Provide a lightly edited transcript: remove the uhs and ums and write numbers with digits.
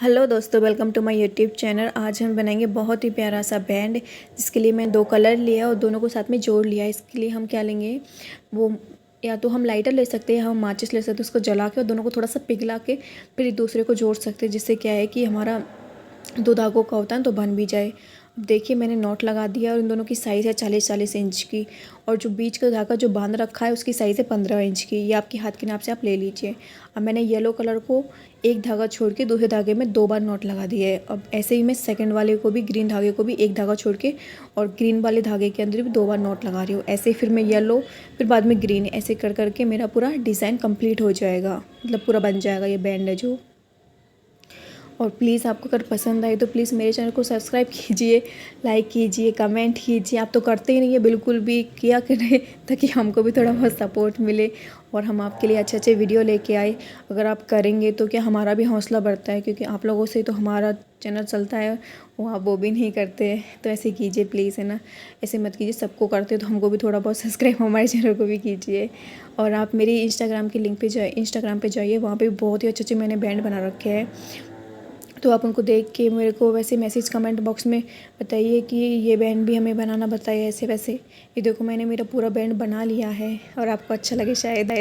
Hello दोस्तों, welcome to my YouTube channel. आज हम बनाएंगे बहुत ही प्यारा सा बैंड, जिसके लिए मैं दो कलर लिया और दोनों को साथ में जोड़ लिया। इसके लिए हम क्या लेंगे, वो या तो हम लाइटर ले सकते हैं, हम माचिस ले सकते हैं। उसको जला के और दोनों को थोड़ा सा पिघला के फिर एक दूसरे को जोड़ सकते हैं, जिससे क्या है कि हमारा दो धागों का होता है तो बन भी जाए। अब देखिए, मैंने नॉट लगा दिया और इन दोनों की साइज़ है 40-40 इंच की, और जो बीच का धागा जो बांध रखा है उसकी साइज़ है 15 इंच की। ये आपके हाथ के नाप से आप ले लीजिए। अब मैंने येलो कलर को एक धागा छोड़ के दूसरे धागे में 2 बार नॉट लगा दिया है। अब ऐसे ही मैं सेकंड वाले को भी, ग्रीन धागे को भी एक धागा छोड़ के और ग्रीन वाले धागे के अंदर भी 2 बार नॉट लगा रही हूँ। ऐसे ही फिर मैं येलो, फिर बाद में ग्रीन, ऐसे कर करके मेरा पूरा डिज़ाइन कंप्लीट हो जाएगा, मतलब पूरा बन जाएगा ये बैंड है जो। और प्लीज़ आपको अगर पसंद आए तो प्लीज़ मेरे चैनल को सब्सक्राइब कीजिए, लाइक कीजिए, कमेंट कीजिए। आप तो करते ही नहीं है बिल्कुल भी, किया करें ताकि हमको भी थोड़ा बहुत सपोर्ट मिले और हम आपके लिए अच्छे अच्छे वीडियो लेके आए। अगर आप करेंगे तो क्या हमारा भी हौसला बढ़ता है, क्योंकि आप लोगों से तो हमारा चैनल चलता है, वो आप वो भी नहीं करते हैं। तो ऐसे कीजिए प्लीज़, है ना। ऐसे मत कीजिए, सबको करते तो हमको भी थोड़ा बहुत सब्सक्राइब हमारे चैनल को भी कीजिए। और आप मेरी इंस्टाग्राम की लिंक पे इंस्टाग्राम पे जाइए, वहाँ पे बहुत ही अच्छे अच्छे मैंने बैंड बना रखे हैं। तो आप उनको देख के मेरे को वैसे मैसेज कमेंट बॉक्स में बताइए कि ये बैंड भी हमें बनाना बताइए ऐसे वैसे। ये देखो, मैंने मेरा पूरा बैंड बना लिया है और आपको अच्छा लगे शायद।